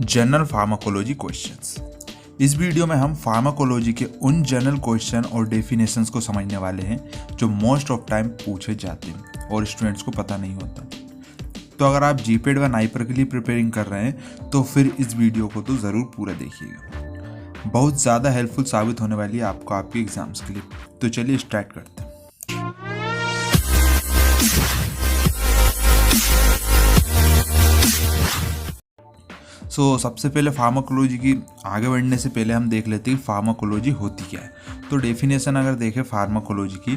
General pharmacology questions. इस video में हम फार्माकोलॉजी के उन जनरल क्वेश्चन और डेफिनेशंस को समझने वाले हैं जो मोस्ट ऑफ टाइम पूछे जाते हैं और स्टूडेंट्स को पता नहीं होता। तो अगर आप जीपेड व नाइपर के लिए प्रिपेयरिंग कर रहे हैं तो फिर इस वीडियो को तो ज़रूर पूरा देखिएगा, बहुत ज़्यादा हेल्पफुल साबित होने वाली है आपको आपके एग्जाम्स के लिए। तो चलिए स्टार्ट करते हैं। सबसे पहले फार्माकोलॉजी की आगे बढ़ने से पहले हम देख लेते हैं कि फार्माकोलॉजी होती क्या है। तो डेफिनेशन अगर देखें फार्माकोलॉजी की,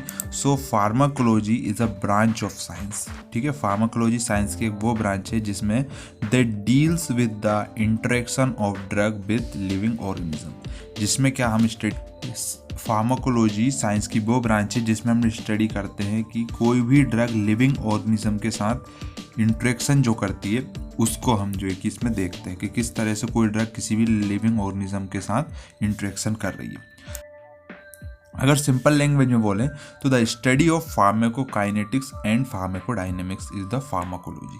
pharmacology is a branch of science. ठीक है, फार्माकोलॉजी साइंस की एक वो ब्रांच है जिसमें that deals with the interaction of drug with living organism. जिसमें क्या हम फार्माकोलॉजी साइंस की वो ब्रांच है जिसमें हम स्टडी करते हैं कि कोई भी ड्रग लिविंग ऑर्गेनिज्म के साथ इंटरेक्शन जो करती है उसको हम जो है कि इसमें देखते हैं कि किस तरह से कोई ड्रग किसी भी लिविंग ऑर्गेनिज्म के साथ इंटरेक्शन कर रही है। अगर सिंपल लैंग्वेज में बोलें तो the study of pharmacokinetics and pharmacodynamics is the pharmacology.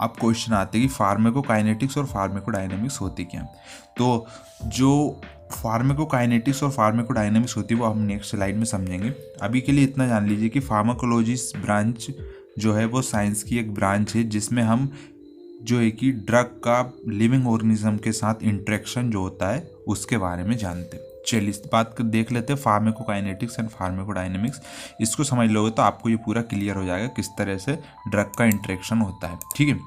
अब क्वेश्चन आते हैं कि फार्माकोकाइनेटिक्स और फार्माकोडायनेमिक्स होती क्या। तो जो फार्माकोकाइनेटिक्स और फार्माकोडायनेमिक्स होती है वो हम नेक्स्ट स्लाइड में समझेंगे। अभी के लिए इतना जान लीजिए कि फार्माकोलॉजी ब्रांच जो है वो साइंस की एक ब्रांच है जिसमें हम जो है कि ड्रग का लिविंग ऑर्गेनिज्म के साथ इंटरेक्शन जो होता है उसके बारे में जानते हैं। चलिए इस बात को देख लेते हैं, फार्माकोकाइनेटिक्स एंड फार्माकोडायनेमिक्स। इसको समझ लोगे तो आपको ये पूरा क्लियर हो जाएगा किस तरह से ड्रग का इंटरेक्शन होता है। ठीक है,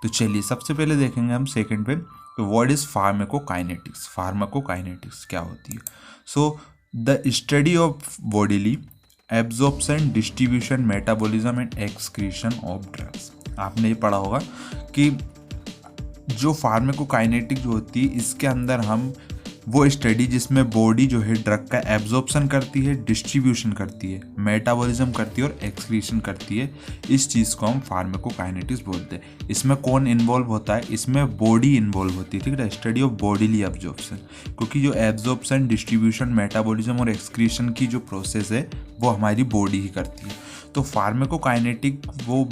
तो चलिए सबसे पहले देखेंगे हम सेकंड पे, तो व्हाट इज फार्माकोकाइनेटिक्स। फार्माकोकाइनेटिक्स क्या होती है? The study of bodily absorption, distribution, metabolism and excretion of drugs. आपने ये पढ़ा होगा कि जो फार्माकोकाइनेटिक जो होती है इसके अंदर हम वो स्टडी जिसमें बॉडी जो है ड्रग का एब्जॉर्प्शन करती है, डिस्ट्रीब्यूशन करती है, मेटाबॉलिज्म करती है और एक्सक्रीशन करती है, इस चीज़ को हम फार्माकोकाइनेटिक्स बोलते हैं। इसमें कौन इन्वॉल्व होता है? इसमें बॉडी इन्वॉल्व होती है। ठीक है, स्टडी ऑफ बॉडीली एब्जॉर्प्शन, क्योंकि जो एब्जॉर्प्शन, डिस्ट्रीब्यूशन, मेटाबॉलिज्म और एक्सक्रीशन की जो प्रोसेस है वो हमारी बॉडी ही करती है। तो फार्माकोकाइनेटिक वो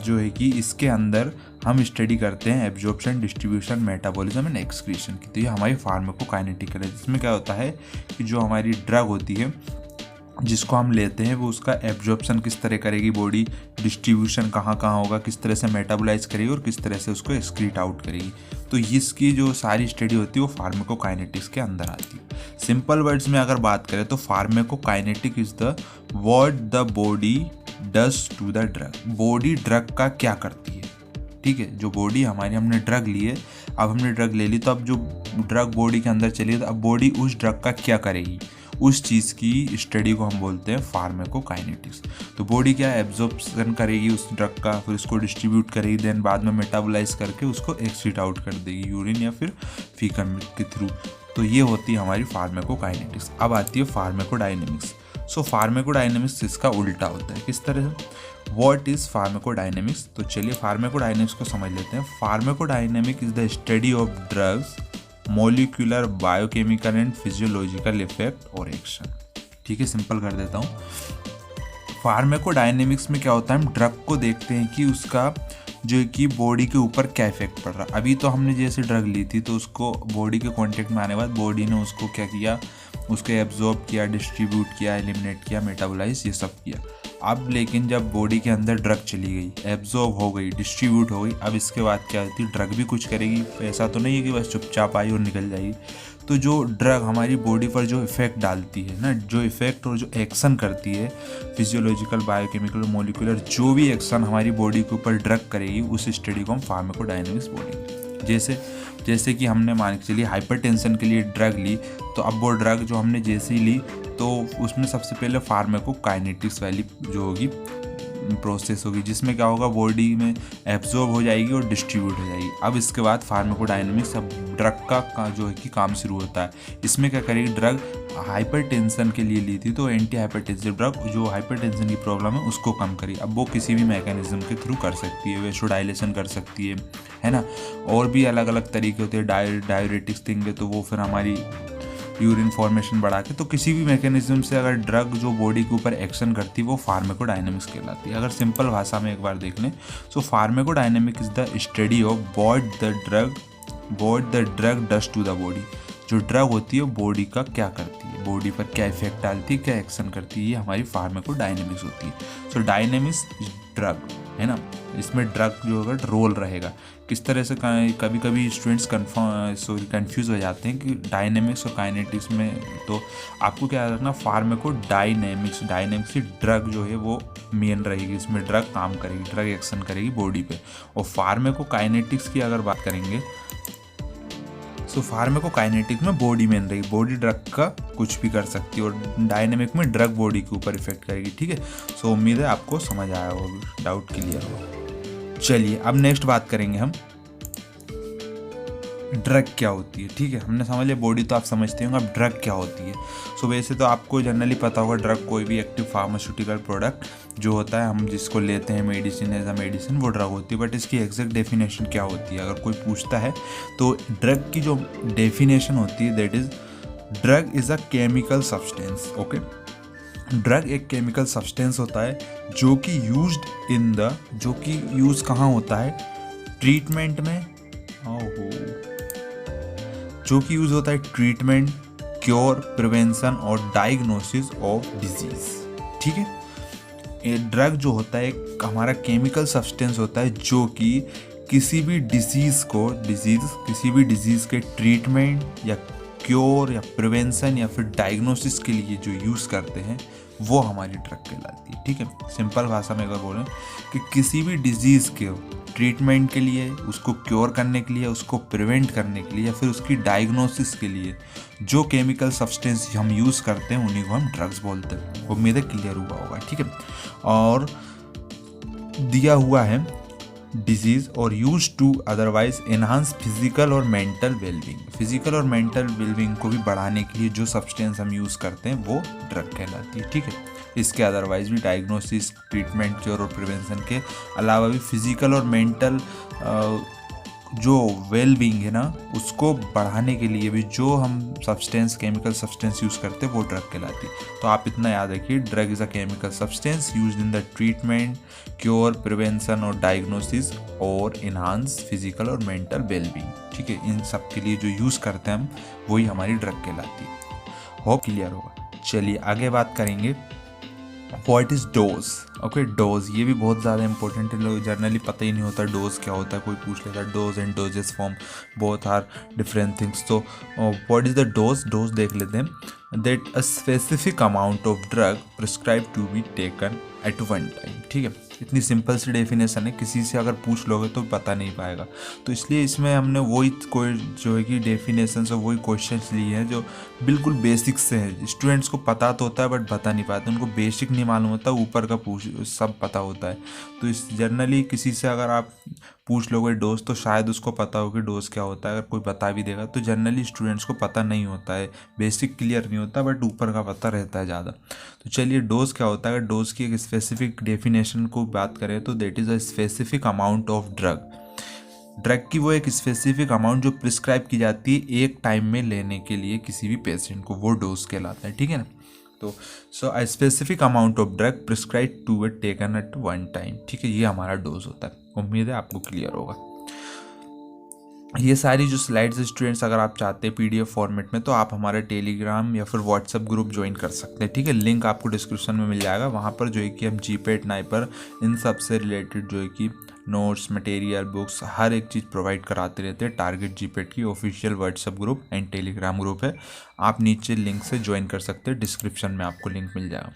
जो है कि इसके अंदर हम स्टडी करते हैं absorption, distribution, metabolism and excretion की। तो ये हमारी फार्माकोकाइनेटिक है, जिसमें क्या होता है कि जो हमारी ड्रग होती है जिसको हम लेते हैं वो उसका एब्जॉर्प्शन किस तरह करेगी बॉडी, डिस्ट्रीब्यूशन कहाँ कहाँ होगा, किस तरह से मेटाबोलाइज करेगी और किस तरह से उसको एक्सक्रीट आउट करेगी। तो इसकी जो सारी स्टडी होती है वो फार्माकोकाइनेटिक्स के अंदर आती है। सिंपल वर्ड्स में अगर बात करें तो pharmacokinetic is the what the body does to the drug. Body drug का क्या करती है। ठीक है, जो बॉडी हमारी, हमने ड्रग ली है, अब हमने ड्रग ले ली तो अब जो ड्रग बॉडी के अंदर चली है तो अब बॉडी उस ड्रग का क्या करेगी, उस चीज़ की स्टडी को हम बोलते हैं फार्माकोकाइनेटिक्स। तो बॉडी क्या एब्जॉर्प्शन करेगी उस ड्रग का, फिर उसको डिस्ट्रीब्यूट करेगी, देन बाद में मेटाबोलाइज करके उसको एक्सक्रीट आउट कर देगी यूरिन या फिर फीकल के थ्रू। तो ये होती है हमारी फार्माकोकाइनेटिक्स। अब आती है फार्माकोडायनेमिक्स। फार्माकोडायनेमिक्स इसका उल्टा होता है। किस तरह से? What is pharmacodynamics. तो चलिए फार्माकोडायनेमिक्स को समझ लेते हैं। Pharmacodynamic is the study of drugs, molecular, biochemical and physiological effect और एक्शन। ठीक है, सिंपल कर देता हूँ। फार्माकोडायनेमिक्स में क्या होता है, हम ड्रग को देखते हैं कि उसका जो कि बॉडी के ऊपर क्या इफेक्ट पड़ रहा है। अभी तो हमने जैसे ड्रग ली थी तो उसको बॉडी के कांटेक्ट में आने के बाद बॉडी ने उसको क्या किया, उसको एब्जॉर्ब किया, डिस्ट्रीब्यूट किया, एलिमिनेट किया, मेटाबोलाइज, ये सब किया। अब लेकिन जब बॉडी के अंदर ड्रग चली गई, एब्जॉर्ब हो गई, डिस्ट्रीब्यूट हो गई, अब इसके बाद क्या होती है, ड्रग भी कुछ करेगी। ऐसा तो नहीं है कि बस चुपचाप आई और निकल जाएगी। तो जो ड्रग हमारी बॉडी पर जो इफेक्ट डालती है ना, जो इफेक्ट और जो एक्शन करती है, फिजियोलॉजिकल, बायोकेमिकल, मॉलिक्यूलर, जो भी एक्शन हमारी बॉडी के ऊपर ड्रग करेगी उस स्टडी को हम फार्माकोडायनेमिक्स बोलेंगे। जैसे कि हमने मान के चलिए हाइपरटेंशन के लिए ड्रग ली, तो अब वो ड्रग जो हमने जैसे ही ली तो उसमें सबसे पहले फार्माकोकाइनेटिक्स वाली जो होगी प्रोसेस होगी, जिसमें क्या होगा, बॉडी में एब्जॉर्ब हो जाएगी और डिस्ट्रीब्यूट हो जाएगी। अब इसके बाद फार्माकोडायनेमिक्स, अब ड्रग का जो है कि काम शुरू होता है। इसमें क्या करेगी, ड्रग हाइपरटेंशन के लिए ली थी तो एंटी हाइपरटेंसिव ड्रग जो हाइपरटेंशन की प्रॉब्लम है उसको कम करेगी। अब वो किसी भी मैकेनिज्म के थ्रू कर सकती है, वेसोडाइलेशन कर सकती है ना, और भी अलग अलग तरीके होते हैं, डाययूरेटिक्स देंगे तो वो फिर हमारी यूरिन फॉर्मेशन बढ़ा के। तो किसी भी मैकेनिज्म से अगर ड्रग जो बॉडी के ऊपर एक्शन करती है वो फार्माकोडायनेमिक्स कहलाती है। अगर सिंपल भाषा में एक बार देख लें तो pharmacodynamic is the study of what the drug what the drug does to the body, जो ड्रग होती है बॉडी का क्या करती है, बॉडी पर क्या इफेक्ट डालती है, क्या एक्शन करती है, ये हमारी फार्माकोडायनेमिक्स होती है। सो डायनेमिक्स ड्रग है ना, इसमें ड्रग जो होगा रोल रहेगा। किस तरह से कभी कभी स्टूडेंट्स कंफ्यूज हो जाते हैं कि डायनेमिक्स और काइनेटिक्स में, तो आपको क्या रखना, फार्माकोडायनेमिक्स, डायनेमिक्स की ड्रग जो है वो मेन रहेगी, इसमें ड्रग काम करेगी, ड्रग एक्शन करेगी बॉडी पे। और फार्माकोकाइनेटिक्स की अगर बात करेंगे सो फार्माकोकाइनेटिक्स में बॉडी मेन रहेगी, बॉडी ड्रग का कुछ भी कर सकती है, और डायनेमिक में ड्रग बॉडी के ऊपर इफेक्ट करेगी। ठीक है, सो उम्मीद है आपको समझ आया होगा, डाउट क्लियर होगा। चलिए अब नेक्स्ट बात करेंगे हम ड्रग क्या होती है। ठीक है, हमने समझ लिया बॉडी तो आप समझते होंगे, अब ड्रग क्या होती है। सो वैसे तो आपको जनरली पता होगा ड्रग कोई भी एक्टिव फार्मास्यूटिकल प्रोडक्ट जो होता है, हम जिसको लेते हैं मेडिसिन एज अ मेडिसिन, वो ड्रग होती है। बट इसकी एग्जैक्ट डेफिनेशन क्या होती है अगर कोई पूछता है, तो ड्रग की जो डेफिनेशन होती है that is drug is a chemical substance. Okay, drug एक केमिकल सब्सटेंस होता है जो कि यूज कहाँ होता है, ट्रीटमेंट में, जो कि यूज होता है ट्रीटमेंट, क्योर, प्रिवेंशन और डायग्नोसिस ऑफ डिजीज। ठीक है, ये ड्रग जो होता है एक हमारा केमिकल सब्सटेंस होता है जो कि किसी भी डिजीज के ट्रीटमेंट या क्योर या प्रिवेंशन या फिर डायग्नोसिस के लिए जो यूज़ करते हैं वो हमारी ड्रग कहलाती है। ठीक है, सिंपल भाषा में अगर बोलें कि किसी भी डिजीज़ के ट्रीटमेंट के लिए, उसको क्योर करने के लिए, उसको प्रिवेंट करने के लिए या फिर उसकी डायग्नोसिस के लिए जो केमिकल सब्सटेंस हम यूज़ करते हैं उन्हीं को हम ड्रग्स बोलते हैं। उम्मीद है क्लियर हुआ होगा। ठीक है, और दिया हुआ है डिजीज और use to otherwise enhance physical और मेंटल वेलबींग, फिजिकल और मेंटल वेलबींग को भी बढ़ाने के लिए जो सब्सटेंस हम यूज़ करते हैं वो ड्रग कहलाती है। ठीक है, इसके अदरवाइज भी डायग्नोसिस, ट्रीटमेंट, क्योर और प्रिवेंशन के अलावा भी फिजिकल और मेंटल जो वेलबींग है ना उसको बढ़ाने के लिए भी जो हम सब्सटेंस, केमिकल सब्सटेंस यूज़ करते हैं वो ड्रग कहलाती है। तो आप इतना याद रखिए, drug is a chemical substance used in the treatment, cure, prevention और डायग्नोसिस और इन्हांस फिजिकल और मेंटल वेलबींग। ठीक है, इन सब के लिए जो यूज़ करते हैं हम वही हमारी ड्रग कहलाती है। होप क्लियर होगा। चलिए आगे बात करेंगे what is dose. Okay, dose ये भी बहुत ज़्यादा इंपॉर्टेंट है, लोग जनरली पता ही नहीं होता डोज क्या होता है, कोई पूछ लेता है dose and doses form both are different things. तो what is the dose, dose देख लेते हैं। That a specific amount of drug prescribe to be taken at one time. ठीक है, इतनी सिंपल सी डेफिनेशन है, किसी से अगर पूछ लोगे तो पता नहीं पाएगा, तो इसलिए इसमें हमने वही कोई जो है कि डेफिनेशन से वही क्वेश्चंस लिए हैं जो बिल्कुल बेसिक से हैं। स्टूडेंट्स को पता तो होता है बट बता नहीं पाते, उनको बेसिक नहीं मालूम होता, ऊपर का सब पता होता है। तो इस जनरली किसी से अगर आप पूछ लोगे डोज तो शायद उसको पता हो कि डोज क्या होता है, अगर कोई बता भी देगा तो जनरली स्टूडेंट्स को पता नहीं होता है, बेसिक क्लियर नहीं होता बट ऊपर का पता रहता है ज़्यादा। तो चलिए डोज क्या होता है, अगर डोज की एक स्पेसिफिक डेफिनेशन को बात करें तो that is a specific amount of drug की वो एक स्पेसिफिक अमाउंट जो प्रिस्क्राइब की जाती है एक टाइम में लेने के लिए किसी भी पेशेंट को, वो डोज कहलाता है। ठीक है ना, तो so a specific amount of drug prescribe to be taken at one time. ठीक है, ये हमारा डोज होता है। उम्मीद है आपको क्लियर होगा। ये सारी जो स्लाइड्स स्टूडेंट्स अगर आप चाहते हैं पीडीएफ फॉर्मेट में तो आप हमारे टेलीग्राम या फिर व्हाट्सएप ग्रुप ज्वाइन कर सकते हैं। ठीक है, लिंक आपको डिस्क्रिप्शन में मिल जाएगा, वहाँ पर जो है कि हम जीपेट, नाइपर इन सब से रिलेटेड जो है कि नोट्स, मटेरियल, बुक्स हर एक चीज़ प्रोवाइड कराते रहते हैं। टारगेट जीपेट की official WhatsApp group and Telegram group है, आप नीचे लिंक से ज्वाइन कर सकते हैं, डिस्क्रिप्शन में आपको लिंक मिल जाएगा।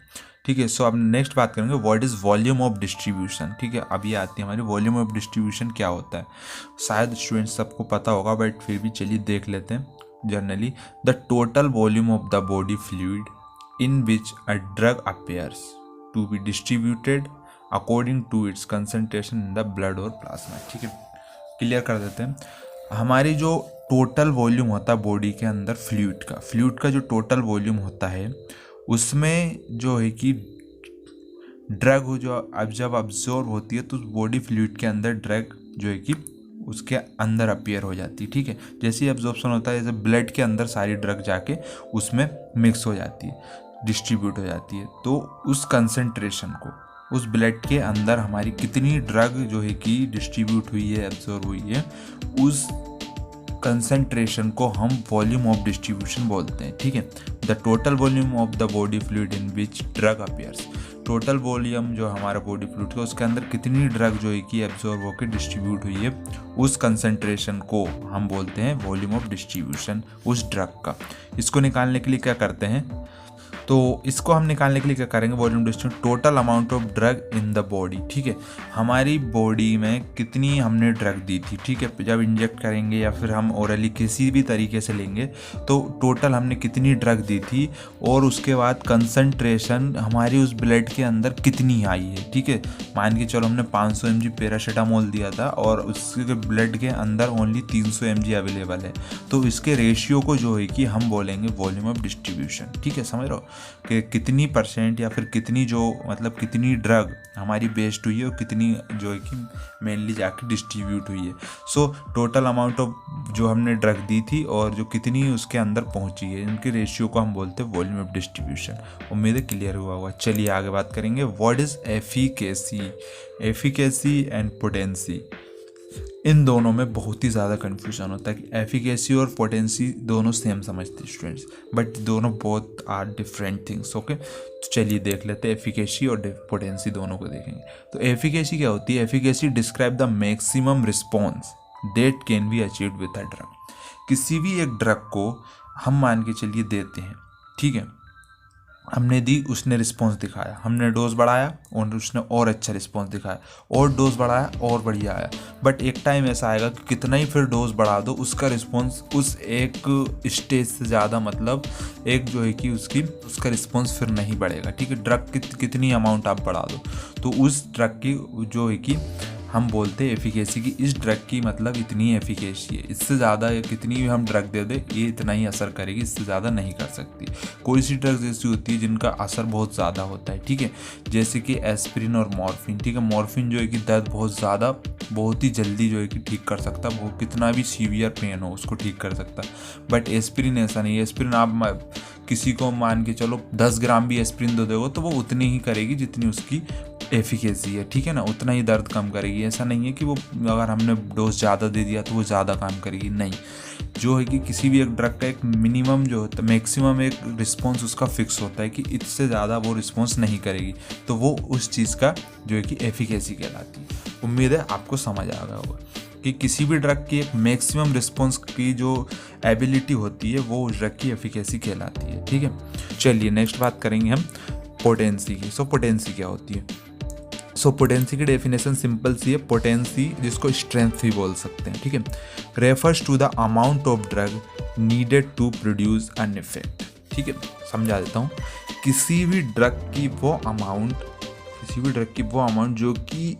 ठीक है, सो अब नेक्स्ट बात करेंगे what is volume of distribution. ठीक है, अब ये आती है हमारी वॉल्यूम ऑफ डिस्ट्रीब्यूशन क्या होता है। शायद स्टूडेंट्स सबको पता होगा बट फिर भी चलिए देख लेते हैं। Generally the total volume of the body fluid in which a drug appears to be distributed according to its concentration in the blood और प्लाज्मा। ठीक है, क्लियर कर देते हैं। हमारी जो टोटल वॉल्यूम होता है बॉडी के अंदर फ्लूइड का जो टोटल वॉल्यूम होता है उसमें जो है कि ड्रग हो जो अब जब अब्जॉर्ब होती है तो बॉडी फ्लूइड के अंदर ड्रग जो है कि उसके अंदर अपीयर हो जाती है। ठीक है, जैसे ही अब्जॉर्प्शन होता है जैसे ब्लड के अंदर सारी ड्रग जाके उसमें मिक्स हो जाती है, डिस्ट्रीब्यूट हो जाती है। तो उस कंसंट्रेशन को, उस ब्लड के अंदर हमारी कितनी ड्रग जो है कि डिस्ट्रीब्यूट हुई है, एब्जॉर्ब हुई है, उस कंसंट्रेशन को हम वॉल्यूम ऑफ डिस्ट्रीब्यूशन बोलते हैं, ठीक है। The total volume of the body fluid in which drug appears, total volume जो हमारा बॉडी फ्लूइड का उसके अंदर कितनी ड्रग जो है कि एब्जॉर्ब होकर डिस्ट्रीब्यूट हुई है, उस कंसंट्रेशन को हम बोलते हैं वॉल्यूम ऑफ डिस्ट्रीब्यूशन उस ड्रग का। इसको निकालने के लिए क्या करते हैं, तो इसको हम निकालने के लिए क्या करेंगे, volume distribution total amount of drug in the body, ठीक है। हमारी बॉडी में कितनी हमने ड्रग दी थी, ठीक है, जब इंजेक्ट करेंगे या फिर हम ओरली किसी भी तरीके से लेंगे तो टोटल हमने कितनी ड्रग दी थी और उसके बाद कंसंट्रेशन हमारी उस ब्लड के अंदर कितनी आई है, ठीक है। मान के चलो हमने 500 mg पैरासीटामोल दिया था और उसके ब्लड के अंदर ओनली 300 mg अवेलेबल है, तो इसके रेशियो को जो है कि हम बोलेंगे वॉल्यूम ऑफ डिस्ट्रीब्यूशन, ठीक है। समझ रहे हो कि कितनी परसेंट या फिर कितनी जो मतलब कितनी ड्रग हमारी बेस्ड हुई है और कितनी जो है कि मेनली जाके डिस्ट्रीब्यूट हुई है। सो टोटल अमाउंट ऑफ जो हमने ड्रग दी थी और जो कितनी उसके अंदर पहुंची है, इनके रेशियो को हम बोलते हैं वॉल्यूम ऑफ डिस्ट्रीब्यूशन। उम्मीद है क्लियर हुआ होगा। चलिए आगे बात करेंगे, what is efficacy, efficacy and potency. इन दोनों में बहुत ही ज़्यादा कन्फ्यूजन होता है कि एफिकेसी और पोटेंसी दोनों सेम समझते हैं स्टूडेंट्स, बट दोनों both are different things, okay. तो चलिए देख लेते हैं एफिकेसी और पोटेंसी दोनों को देखेंगे। तो एफिकेसी क्या होती है, efficacy describe the maximum response that can be achieved with a drug. किसी भी एक ड्रग को हम मान के चलिए देते हैं, ठीक है, हमने दी, उसने रिस्पॉन्स दिखाया, हमने डोज बढ़ाया और उसने और अच्छा रिस्पॉन्स दिखाया, और डोज बढ़ाया और बढ़िया आया, बट एक टाइम ऐसा आएगा कि कितना ही फिर डोज बढ़ा दो उसका रिस्पॉन्स उस एक स्टेज से ज़्यादा मतलब एक जो है कि उसका रिस्पॉन्स फिर नहीं बढ़ेगा, ठीक है। ड्रग कितनी अमाउंट आप बढ़ा दो तो उस ड्रग की जो है कि हम बोलते हैं एफिकेसी की, इस ड्रग की मतलब इतनी एफिकेसी है, इससे ज़्यादा कितनी भी हम ड्रग दे दे ये इतना ही असर करेगी, इससे ज़्यादा नहीं कर सकती। कोई सी ड्रग्स ऐसी होती है जिनका असर बहुत ज़्यादा होता है, ठीक है, जैसे कि एस्पिरिन और मॉर्फिन, ठीक है। मॉर्फिन जो है कि दर्द बहुत ही जल्दी जो है कि ठीक कर सकता है, वो कितना भी सीवियर पेन हो उसको ठीक कर सकता है, बट एस्पिरिन ऐसा नहीं है। एस्पिरिन आप किसी को मान के चलो 10 ग्राम भी एस्पिरिन दे दोगे तो वो उतनी ही करेगी जितनी उसकी एफिकेसी है, ठीक है ना, उतना ही दर्द कम करेगी। ऐसा नहीं है कि वो अगर हमने डोज ज़्यादा दे दिया तो वो ज़्यादा काम करेगी, नहीं। जो है कि किसी भी एक ड्रग का एक मिनिमम जो होता है, मैक्सिमम एक रिस्पॉन्स उसका फिक्स होता है कि इससे ज़्यादा वो रिस्पॉन्स नहीं करेगी, तो वो उस चीज़ का जो है कि एफिकेसी कहलाती है। उम्मीद है आपको समझ आ गया होगा कि किसी भी ड्रग की एक मैक्सिमम रिस्पॉन्स की जो एबिलिटी होती है वो उस ड्रग की एफिकेसी कहलाती है, ठीक है। चलिए नेक्स्ट बात करेंगे हम पोटेंसी की। सो पोटेंसी क्या होती है, सो पोटेंसी की डेफिनेशन सिंपल सी है, पोटेंसी जिसको स्ट्रेंथ भी बोल सकते हैं, ठीक है, refers to the amount of drug needed to produce an effect, ठीक है। समझा देता हूँ, किसी भी ड्रग की वो अमाउंट जो कि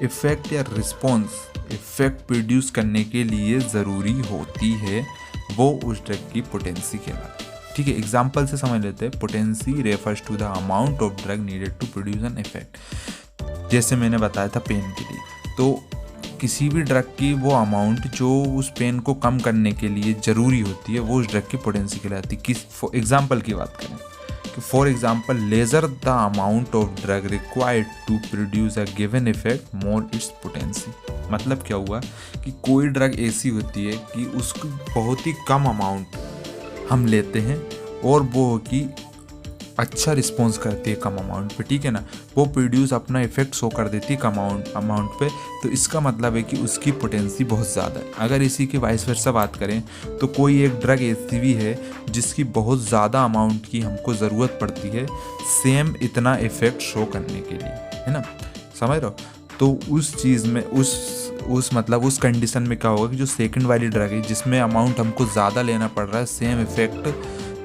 इफेक्ट या रिस्पॉन्स इफेक्ट प्रोड्यूस करने के लिए ज़रूरी होती है, वो उस ड्रग की पोटेंसी कहलाती है, ठीक है। एग्जाम्पल से समझ लेते हैं, potency refers to the amount of drug needed to produce an effect. जैसे मैंने बताया था पेन के लिए, तो किसी भी ड्रग की वो अमाउंट जो उस पेन को कम करने के लिए ज़रूरी होती है वो उस ड्रग की पोटेंसी कहलाती है। फॉर एग्जांपल की बात करें कि for example lesser the amount of drug required to produce a given effect more its potency. मतलब क्या हुआ कि कोई ड्रग ऐसी होती है कि उसको बहुत ही कम अमाउंट हम लेते हैं और वो कि अच्छा रिस्पॉन्स करती है कम अमाउंट पे, ठीक है ना, वो प्रोड्यूस अपना इफेक्ट शो कर देती है कम अमाउंट पे, तो इसका मतलब है कि उसकी पोटेंसी बहुत ज़्यादा है। अगर इसी के वाइस वर्सा बात करें तो कोई एक ड्रग ऐसी भी है जिसकी बहुत ज़्यादा अमाउंट की हमको ज़रूरत पड़ती है सेम इतना इफेक्ट शो करने के लिए, है ना, समझ रहे हो। तो उस चीज़ में उस कंडीशन में क्या होगा कि जो सेकंड वाली ड्रग है जिसमें अमाउंट हमको ज़्यादा लेना पड़ रहा है सेम इफेक्ट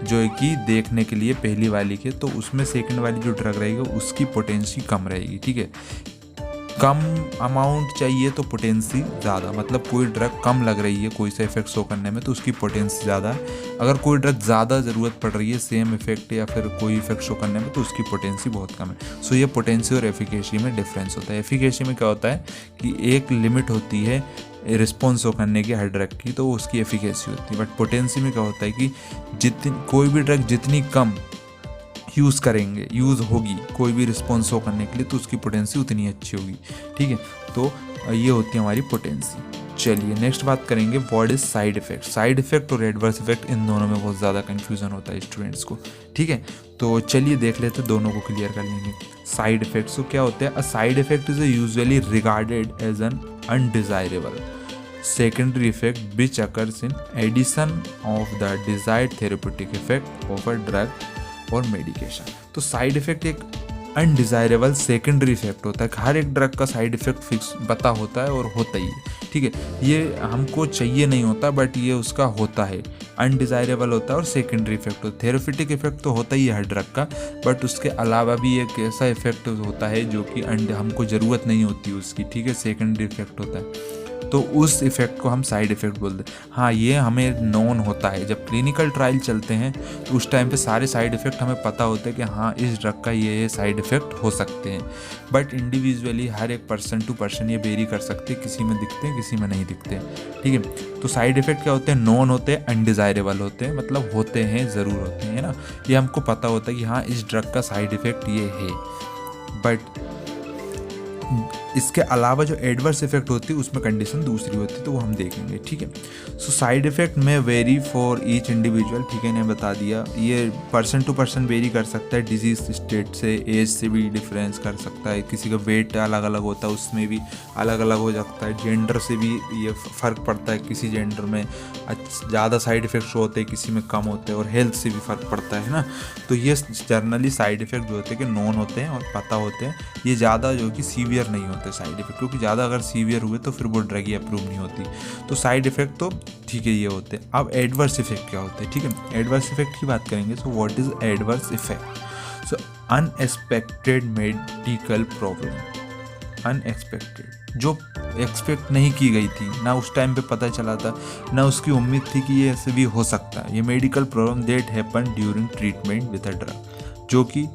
जो है कि देखने के लिए पहली वाली के, तो उसमें सेकंड वाली जो ड्रग रहेगी उसकी पोटेंसी कम रहेगी, ठीक है। कम अमाउंट चाहिए तो पोटेंसी ज़्यादा, मतलब कोई ड्रग कम लग रही है कोई सा इफेक्ट शो करने में तो उसकी पोटेंसी ज़्यादा है। अगर कोई ड्रग ज़्यादा ज़रूरत पड़ रही है सेम इफेक्ट या फिर कोई इफेक्ट शो करने में तो उसकी पोटेंसी बहुत कम है। सो ये पोटेंसी और एफिकेसी में डिफरेंस होता है। एफिकेसी में क्या होता है कि एक लिमिट होती है रिस्पॉन्स शो करने की हर ड्रग की, तो उसकी एफिकेसी होती है। बट पोटेंसी में क्या होता है कि कोई भी ड्रग जितनी कम यूज़ होगी कोई भी रिस्पॉन्स शो करने के लिए तो उसकी पोटेंसी उतनी अच्छी होगी, ठीक है। तो ये होती है हमारी पोटेंसी। चलिए नेक्स्ट बात करेंगे what is side effect. Side effect और एडवर्स इफेक्ट, इन दोनों में बहुत ज़्यादा कन्फ्यूज़न होता है स्टूडेंट्स को, ठीक है। तो चलिए देख लेते हैं, दोनों को क्लियर कर लेंगे। साइड इफेक्ट्स तो क्या होते हैं? A side effect is usually regarded as an undesirable secondary effect which occurs in addition of the desired therapeutic effect of a drug or medication। तो साइड इफेक्ट एक अनडिजायरेबल सेकेंडरी इफेक्ट होता है। हर एक drug का side effect fix पता होता है और होता ही है, ठीक है। ये हमको चाहिए नहीं होता बट ये उसका होता है, अनडिजायरेबल होता है और सेकेंडरी इफेक्ट होता है। थेरेप्यूटिक इफेक्ट तो होता ही है हर ड्रग का, बट उसके अलावा भी एक ऐसा इफेक्ट होता है जो कि हमको ज़रूरत नहीं होती उसकी, ठीक है, सेकेंडरी इफेक्ट होता है। तो उस इफेक्ट को हम साइड इफेक्ट बोलते हैं। हाँ, ये हमें नोन होता है, जब क्लिनिकल ट्रायल चलते हैं तो उस टाइम पे सारे साइड इफेक्ट हमें पता होते हैं कि हाँ इस ड्रग का ये साइड इफेक्ट हो सकते हैं। बट इंडिविजुअली हर एक पर्सन टू पर्सन ये वेरी कर सकते हैं, किसी में दिखते हैं किसी में नहीं दिखते, ठीक है। तो साइड इफेक्ट क्या होते हैं? नोन होते हैं, अनडिजायरेबल होते हैं, मतलब होते हैं, ज़रूर होते हैं ना। ये हमको पता होता है कि हाँ इस ड्रग का साइड इफेक्ट ये है। बट इसके अलावा जो एडवर्स इफेक्ट होती है उसमें कंडीशन दूसरी होती है, तो वो हम देखेंगे, ठीक है। सो साइड इफेक्ट में वेरी फॉर ईच इंडिविजुअल, ठीक है, ने बता दिया। ये पर्सन टू पर्सन वेरी कर सकता है, डिजीज स्टेट से, एज से भी डिफरेंस कर सकता है, किसी का वेट अलग अलग होता है उसमें भी अलग अलग हो सकता है, जेंडर से भी ये फ़र्क पड़ता है, किसी जेंडर में ज़्यादा साइड इफेक्ट्स होते हैं, किसी में कम होते हैं, और हेल्थ से भी फ़र्क पड़ता है ना। तो ये जनरली साइड इफेक्ट जो होते हैं कि नोन होते हैं और पता होते हैं, ये ज़्यादा जो कि सीवियर नहीं होते साइड इफेक्ट, क्योंकि ज़्यादा अगर सीवियर हुए तो फिर वो ड्रग ही अप्रूव नहीं होती। तो साइड इफेक्ट तो ठीक है ये होते हैं। अब एडवर्स इफेक्ट क्या होते हैं, ठीक है। एडवर्स इफेक्ट की बात करेंगे। So what is adverse effect? So unexpected medical problem. Unexpected, जो एक्सपेक्ट नहीं की गई थी, ना उस टाइम पे पता चला था, ना उसकी उम्मीद थी कि ये ऐसे भी हो सकता है। ये medical problem that happen during treatment with a drug, जो कि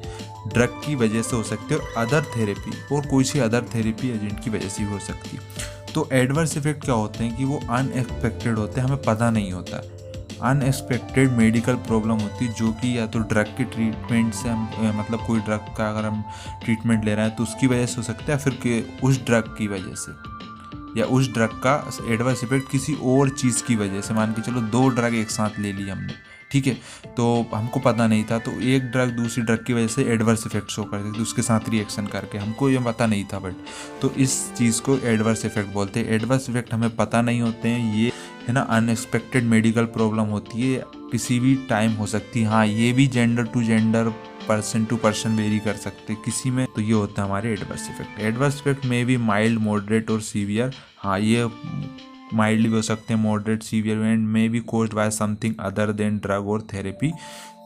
ड्रग की वजह से हो सकती है और अदर थेरेपी और कोई सी अदर थेरेपी एजेंट की वजह से भी हो सकती है। तो एडवर्स इफेक्ट क्या होते हैं कि वो अनएक्सपेक्टेड होते हैं, हमें पता नहीं होता। अनएक्सपेक्टेड मेडिकल प्रॉब्लम होती है जो कि या तो ड्रग के ट्रीटमेंट से हम मतलब कोई ड्रग का अगर हम ट्रीटमेंट ले रहे हैं तो उसकी वजह से हो सकता है, फिर उस ड्रग की वजह से, या उस ड्रग का एडवर्स इफेक्ट किसी और चीज़ की वजह से। मान के चलो 2 ड्रग एक साथ ले ली हमने, ठीक है, तो हमको पता नहीं था, तो एक ड्रग दूसरी ड्रग की वजह से एडवर्स इफेक्ट शो करती थी, उसके साथ रिएक्शन करके, हमको ये पता नहीं था। बट तो इस चीज़ को एडवर्स इफेक्ट बोलते हैं। एडवर्स इफेक्ट हमें पता नहीं होते हैं, ये है ना अनएक्सपेक्टेड मेडिकल प्रॉब्लम होती है, किसी भी टाइम हो सकती है। हाँ, ये भी gender to gender, person to person vary कर सकते हैं किसी में। तो ये होता है हमारे एडवर्स इफेक्ट। एडवर्स इफेक्ट में भी माइल्ड, मॉडरेट और सीवियर। हाँ, ये माइल्डली भी हो सकते हैं, moderate, severe, and may be caused by something other than drug और थेरेपी।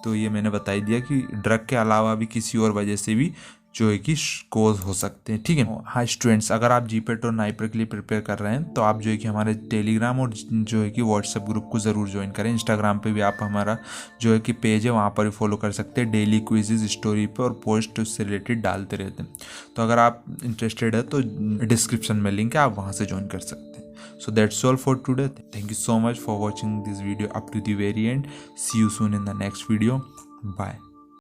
तो ये मैंने बता ही दिया कि ड्रग के अलावा भी किसी और वजह से भी जो है कि कोज हो सकते हैं, ठीक है। हाँ स्टूडेंट्स, अगर आप जीपेट और नाइपेट के लिए प्रिपेयर कर रहे हैं तो आप जो है कि हमारे टेलीग्राम और जो है कि व्हाट्सएप ग्रुप को ज़रूर ज्वाइन करें। इंस्टाग्राम पे भी आप हमारा जो है कि पेज है वहाँ पर भी फॉलो कर सकते हैं। डेली क्विज़ेस स्टोरी पे और पोस्ट उससे रिलेटेड डालते रहते हैं। तो अगर आप इंटरेस्टेड है तो डिस्क्रिप्शन में लिंक है, आप वहाँ से ज्वाइन कर सकते हैं। So that's all for today. Thank you so much for watching this video up to the very end. See you soon in the next video. Bye.